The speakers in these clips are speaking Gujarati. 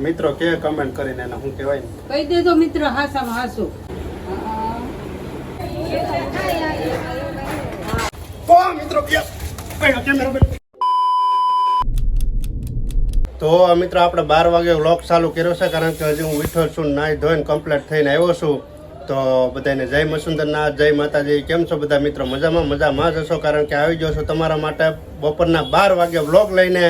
મિત્રો કે કમેન્ટ કરીને એને શું કહેવાય કહી દેજો મિત્ર હાસામાં હાસું. તો મિત્રો તો મિત્રો આપણે 12 વાગે વ્લોગ ચાલુ કર્યો છે, કારણ કે હજી હું વિઠ્ઠલ છું, નાઈ ધોઈને કમ્પ્લીટ થઈને આવ્યો છું. તો બધાને જય મસુંદરનાથ, જય માતાજી. કેમ છો બધા મિત્રો? મજામાં જ હશો, કારણ કે આવી ગયો છું તમારા માટે બપોરના 12 વાગે વ્લોગ લઈને.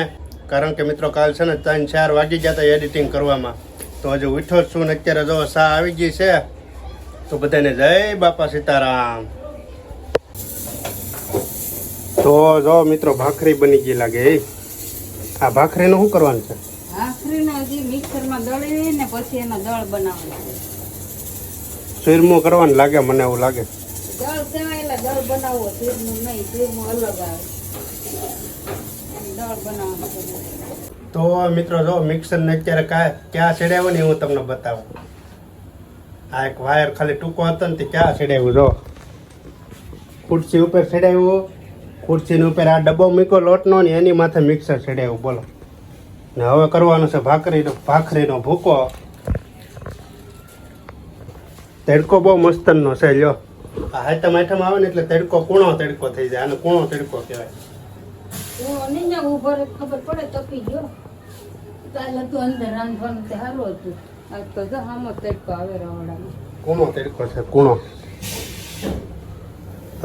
કારણ કે મિત્રો કાલ છે ને 3-4 વાગી ગયા હતા એડિટિંગ કરવામાં. તો હજી વિઠ્ઠલ છું ને અત્યારે જો સા આવી ગઈ છે. તો બધાને જય બાપા સીતારામ. તો જો મિત્રો ભાખરી બની ગઈ લાગે. આ ભાખરીનું શું કરવાનું છે? ભાખરીને હજી મિક્સરમાં દળી ને પછી એનો દળ બનાવવાનો. શીરમું કરવાનું લાગે, મને એવું લાગે. દળ સેવાયેલા દળ બનાવવો, શીરનું નહીં, શીરનું અલગ આવે. દળ બનાવવાનું. તો મિત્રો જો મિક્સરને અત્યારે ક્યાં છેડાવ્યો ને હું તમને બતાવું. આ એક વાયર ખાલી ટૂંકો હતો ને તે ક્યાં છેડાવ્યું જો. ખુરશી ઉપર છેડાવ્યું, ખુરશીની ઉપર આ ડબ્બો મૂક્યો લોટનો ને એની માથે મિક્સર છેડાવ્યું. બોલો. ને હવે કરવાનું છે ભાખરીનો ભૂકો. તડકો બહુ મસ્તનો છે લ્યો. આ હાથમ આવે ને એટલે તડકો કૂણો તડકો થઈ જાય. આને કૂણો તડકો કહેવાય. ખબર પડે તપી ગયો. કાલ હતું અંદર રાંધવાનું તે સારું હતું. આજ તો જો આમ તડકો આવે રવડામાં. કૂણો તડકો છે, કૂણો.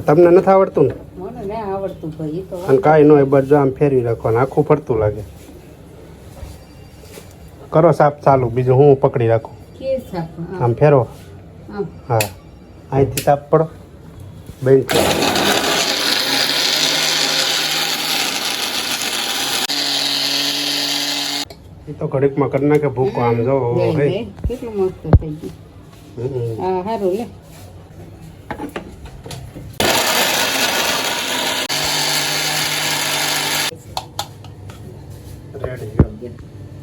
તમને નથી આવડતું ને? મને ના આવડતું ભાઈ. તો અને કાંઈ ન એ બધું આમ ફેરવી રાખવાનું, આખું ફરતું લાગે. કરો સાપ ચાલુ, બીજું હું પકડી રાખું. કે સાપ આમ ફેરો. આમ હા, અહીંથી સાપ પડો બેન. એ તો ઘડીકમાં કરી નાખે ભૂકો. આમ જો કેટલું મસ્ત થઈ ગયું. હા સારું લે.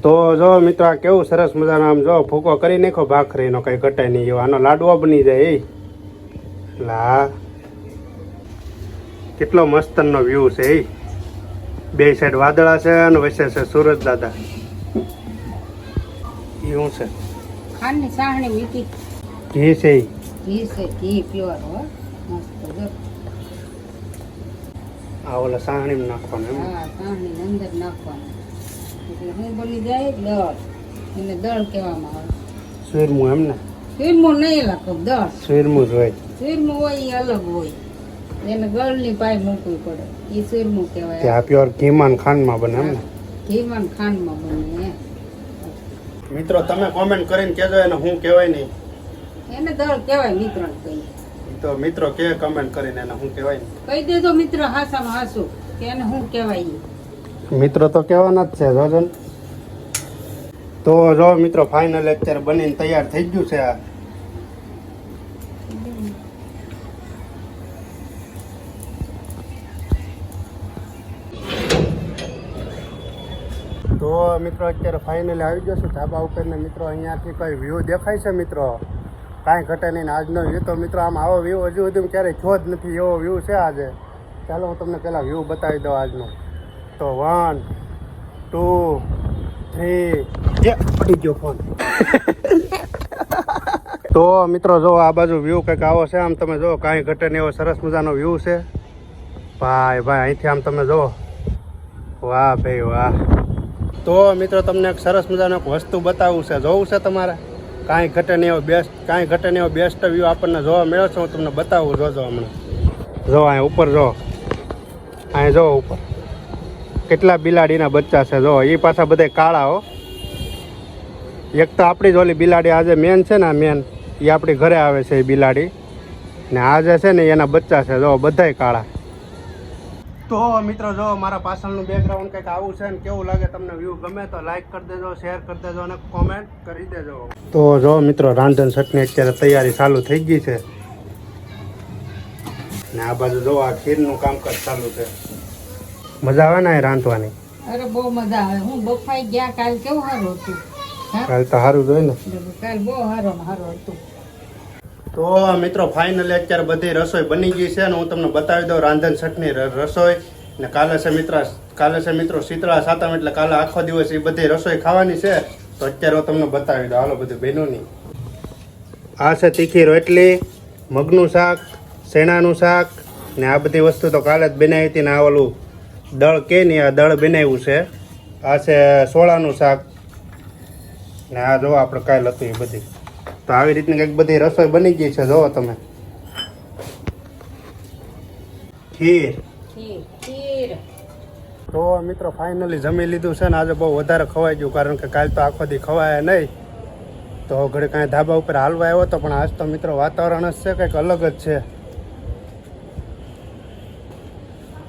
તો જો મિત્રો આ કેવું સરસ મજાનો આમ જો ભૂકો કરી નાખો ભાખરીનો, કઈ ઘટાય નહીં એવો. આનો લાડવો બની જાય. લા કેટલો મસ્તનો વ્યૂ છે. બે સાઈડ વાદળા છે અને વચ્ચે છે સુરજ દાદા. એવું છે. ખાંડની સાહણી મીઠી ઘી છે. ઘી છે, ઘી પ્યોર હો. મસ્ત જો. આ ઓલા સાહણીમાં નાખવાનું એમ. હા, સાહણી અંદર નાખવાનું એટલે હું બની જાય દળ. એને દળ કહેવામાં આવે. શીરમું એમ ને? શીરમું નહીં લાગતો, દળ. શીરમું જ હોય. શીરમું હોય એ અલગ હોય. એને ગળની પાય મૂકવી પડે. એ શીરમું કહેવાય. આ પ્યોર ઘીમાં ને ખાંડમાં બને એમ ને? ઘીમાં ને ખાંડમાં બને. મિત્રો તમે કોમેન્ટ કરીને કહેજો એને શું કહેવાય નહીં. એને દળ કહેવાય મિત્રોને કહીએ. તો મિત્રો કે કમેન્ટ કરીને એને શું કહેવાય નહીં. કહી દેજો મિત્ર હાસામાં હાસું કે એને શું કહેવાય. મિત્રો તો કહેવાના જ છે જોજો. તો જો મિત્રો ફાઇનલ અત્યારે બનીને તૈયાર થઈ ગયું છે. આ તો મિત્રો અત્યારે ફાઇનલી આવી ગયો છું ધાબા ઉપર ને મિત્રો અહીંયાથી કઈ વ્યૂ દેખાય છે મિત્રો? કાંઈ ઘટે નહીં. આજનો વ્યૂ તો મિત્રો આમ આવો વ્યૂ હજુ સુધી ક્યારેય થયો જ નથી. એવો વ્યૂ છે આજે. ચાલો હું તમને પહેલાં વ્યૂ બતાવી દઉં આજનો. તો 1 2 3 પડી ગયો ફોન. તો મિત્રો જો આ બાજુ વ્યૂ કંઈક આવો છે. આમ તમે જો કાંઈ ઘટે નહીં એવો સરસ મજાનો વ્યૂ છે. ભાઈ અહીંથી આમ તમે જો. વાહ ભાઈ વાહ. તો મિત્રો તમને એક સરસ મજાનો એક વસ્તુ બતાવવું છે. જોવું છે તમારે? કાંઈ ઘટે નહીં એવો બેસ્ટ વ્યૂ આપણને જોવા મળ્યો છે. હું તમને બતાવું. જોજો હમણાં. જો અહીંયા ઉપર જો. અહીંયા જો ઉપર કેટલા બિલાડીના બચ્ચા છે. જો એ પાછા બધા કાળા હો. એક તો આપણી જ ઓલી બિલાડી આજે મેન છે ને, મેન એ આપણી ઘરે આવે છે એ બિલાડી. ને આજે છે ને એના બચ્ચા છે. જો બધાય કાળા. તો મિત્રો જો મારા પાછળનું બેકગ્રાઉન્ડ કંઈક આવું છે ને. કેવું લાગે તમને? વ્યૂ ગમે તો લાઈક કરી દેજો, શેર કરી દેજો અને કોમેન્ટ કરી દેજો. તો જો મિત્રો રાંધણ છઠની અત્યારે તૈયારી ચાલુ થઈ ગઈ છે. ને આ બાજુ જો આ ખીરનું કામકાજ ચાલુ છે. મજા આવે ને એ રાંધવાની? અરે બહુ મજા આવે. હું બફાઈ ગયા. કાલ કેવું સારું હતું. કાલ તો સારું જ હોય ને. કાલ બહુ સારું હતું. તો મિત્રો ફાઇનલી અત્યારે બધી રસોઈ બની ગઈ છે અને હું તમને બતાવી દઉં રાંધણ છઠની રસોઈ. ને કાલે છે મિત્રો શીતળા સાતમ એટલે કાલે આખો દિવસ એ બધી રસોઈ ખાવાની છે. તો અત્યારે હું તમને બતાવી દઉં. હાલો બધું બેનું નહીં. આ છે તીખી રોટલી, મગનું શાક, શેણાનું શાક ને આ બધી વસ્તુ તો કાલે જ બનાવી હતી ને આ ઓલું દળ કે નહીં આ દળ બનાવ્યું છે. આ છે સોળાનું શાક ને આ જો આપણે કાલે હતું એ બધી. તો આવી રીતની કંઈક બધી રસોઈ બની ગઈ છે. જોવો તમે ખીર. તો મિત્રો ફાઇનલી જમી લીધું છે ને આજે બહુ વધારે ખવાઈ ગયું કારણ કે કાલ તો આખો દી ખવાય નહીં. તો ઘડી કાંઈ ધાબા ઉપર હાલવા આવ્યો હતો પણ આજ તો મિત્રો વાતાવરણ જ છે કંઈક અલગ જ છે.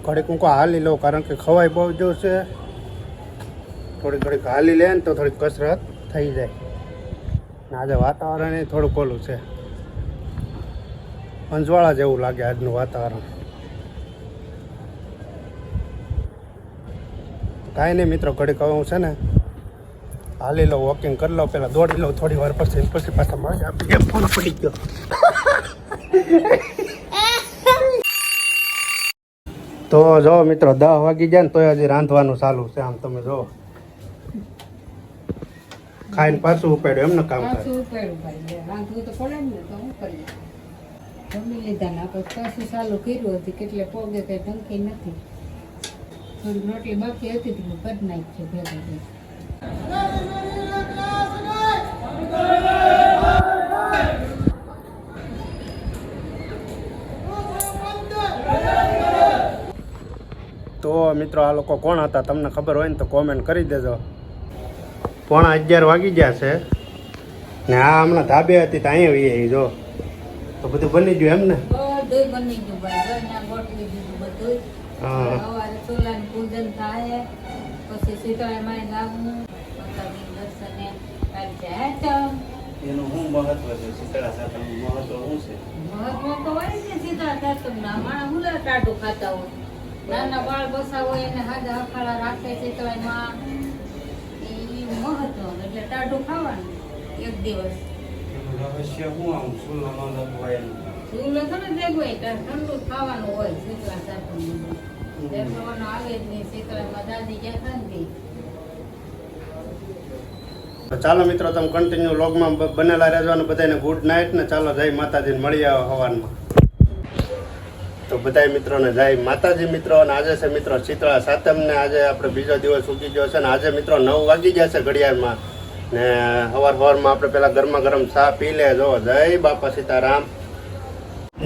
ઘડીક હું હાલી લઉં કારણ કે ખવાય બહુ જો છે. થોડીક હાલી લે ને તો થોડીક કસરત થઈ જાય. ને આજે વાતાવરણ એ થોડુંક ઓલું છે, અંજવાળા જેવું લાગે આજનું વાતાવરણ. કાંઈ નહીં મિત્રો ઘડીક હવે હું છે ને હાલી લઉં, વોકિંગ કરી લઉં, પહેલાં દોડી લઉં થોડી વાર પછી પાછા મજા આપી દે. ફોન પડી ગયો. તો જો મિત્રો 10 વાગી જાય ને તોય હજી રાંધવાનું ચાલુ છે. આમ તમે જો ખાઈને પાછું ઉપાડ્યું એમને કામ કરે. રાંધવું તો પડે ને, તો હું કરીએ. જમી લીધા ને આપણે પાછું ચાલુ કર્યું હતું. કેટલે પોગે કઈ ઢંકી નથી. થોડીક રોટલી બાકી હતી તો કરી નાખી ભેગા ભેગા. તો મિત્રો આ લોકો કોણ હતા તમને ખબર હોય ને તો કોમેન્ટ કરી દેજો. 11:15 વાગી ગયા છે ને આ હમણાં ધાબે હતી તો અહીંયા આવી જો. તો બધું બની ગયું એમ ને? બધું બની ગયું ભાઈ. ગોઠવી દીધું બધું. સવારે ચોલાની પૂજન થાય પછી શીતળામાં લાવવું દર્શને એનું શું મહત્વ છે? શીતળા સાતમનું મહત્વ શું છે? મહત્વ તો હોય ને શીતળા સાતમના માણસ હુલા ટાટું ખાતા હોય. નાના બાળ બસા હોય એને હાજા અખાડા રાખે શીતળામાં. એ મહત્વ એટલે ટાટું ખાવાનું એક દિવસ. રહસ્ય શું આમ સુલો ન દગવાય? સુલો તો ને દેગવાય ઠંડુ ખાવાનું હોય શીતળા સાતમનું. દેખવાનો આવે જ નહીં. શીતળામાં દાદી ક્યાં ખાંતી. તો ચાલો મિત્રો તમે કન્ટિન્યુ વ્લોગમાં બનેલા રહેજો અને બધાને ગુડ નાઇટ ને. ચાલો જય માતાજીને મળી આવો હવારમાં. તો બધા મિત્રોને જય માતાજી મિત્રો. અને આજે છે મિત્રો શીતળા સાતમ ને આજે આપણે બીજો દિવસ ઉગી ગયો છે ને આજે મિત્રો 9 વાગી ગયા છે ઘડિયાળમાં ને સવારમાં આપણે પેલા ગરમા ગરમ ચા પી લે. જો જય બાપા સીતારામ.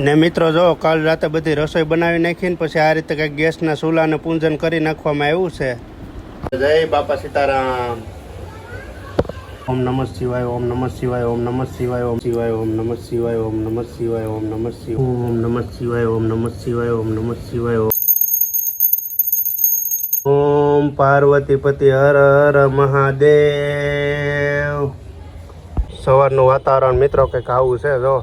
ને મિત્રો જો કાલ રાતે બધી રસોઈ બનાવી નાખીને પછી આ રીતે કંઈક ગેસના ચૂલાને પૂજન કરી નાખવામાં આવ્યું છે. જય બાપા સીતારામ. ઓમ નમઃ શિવાય, ઓમ નમઃ શિવાય, ઓમ નમઃ શિવાય, ઓમ શિવાય, ઓમ નમઃ શિવાય, ઓમ નમઃ શિવાય, ઓમ નમઃ શિવાય, ઓમ નમઃ શિવાય, ઓમ નમઃ શિવાય, ઓમ નમઃ શિવાય. ઓમ પાર્વતીપતિ હર હર મહાદેવ. સવારનું વાતાવરણ મિત્રો કંઈક આવું છે જો.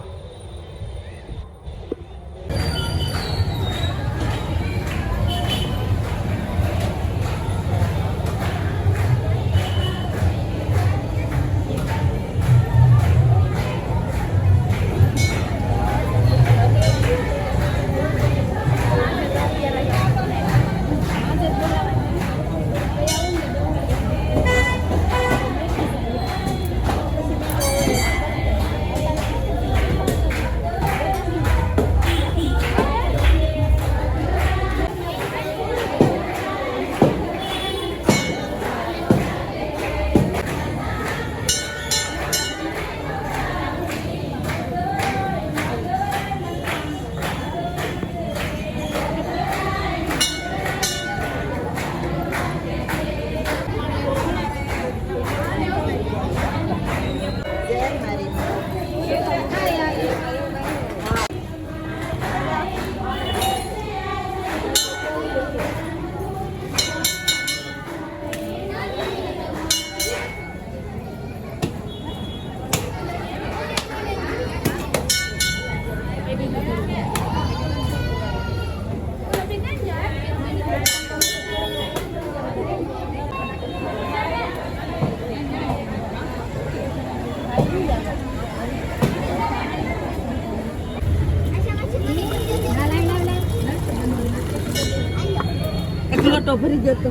ભરી જતો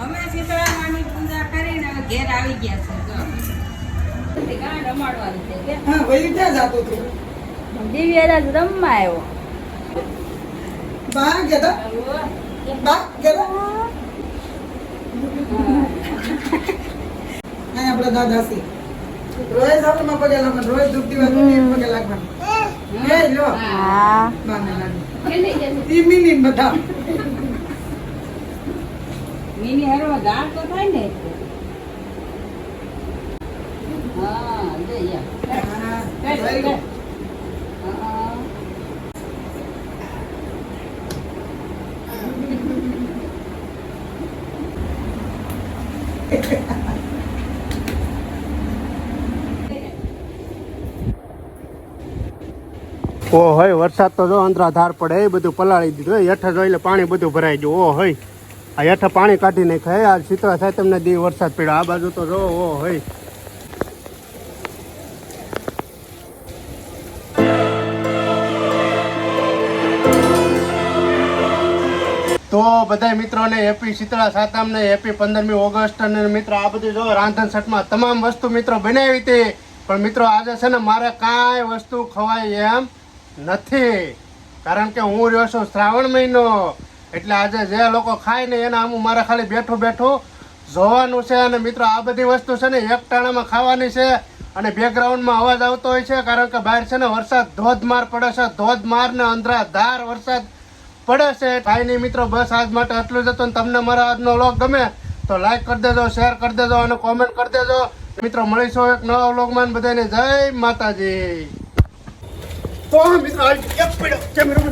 અમે શીતળામાની પૂજા કરીને હવે ઘેર આવી ગયા છે જો. ગાંઠ રમાડવાની છે કે? હા વળી ક્યાં જાતો તું દિવ્યરાજ રમવા આવ્યો. બા ગયા બા ગયા અહીં આપણા દાદા છે રોજ આપણે પગે લાગવાનું રોજ દુખતી વાત પગે લાગવાનું એ લો હા. બાને લાગે તીમીની બધા મિની હરવા ગાંઠ તો થાય ને. હા જઈ હા very good. ઓ હોય વરસાદ તો જો અંતરાધાર પડે એ બધું પલાળી દીધું હોય હેઠા જોઈ એટલે પાણી બધું ભરાઈ ગયું ઓ હોય આ હેઠા પાણી કાઢી નાખાય આ શીતળા થાય તમને દી વરસાદ પડ્યો આ બાજુ તો જો ઓ હોય તો બધા મિત્રોને હેપી શીતળા સાતમ ને હેપી 15મી ઓગસ્ટ અને મિત્રો આ બધું જો રાંધણ સટમાં તમામ વસ્તુ મિત્રો બનાવી હતી પણ મિત્રો આજે છે ને મારે કાંઈ વસ્તુ ખવાય એમ નથી કારણ કે હું રહ્યો છું શ્રાવણ મહિનો એટલે આજે જે લોકો ખાય ને એના આમ મારે ખાલી બેઠું બેઠું જોવાનું છે અને મિત્રો આ બધી વસ્તુ છે ને એક ટાણામાં ખાવાની છે અને બેકગ્રાઉન્ડમાં અવાજ આવતો હોય છે કારણ કે બહાર છે ને વરસાદ ધોધમાર પડે છે ધોધમાર ને અંધરાધાર વરસાદ પડે છે કાંઈ નહીં મિત્રો બસ આજ માટે આટલું જ હતું ને તમને મારા આજનો વ્લોગ ગમે તો લાઈક કરી દેજો શેર કરી દેજો અને કોમેન્ટ કરી દેજો મિત્રો મળીશું એક નવા વ્લોગમાં બધાને જય માતાજી તો મિત્રો એક પડ્યો કેમેરા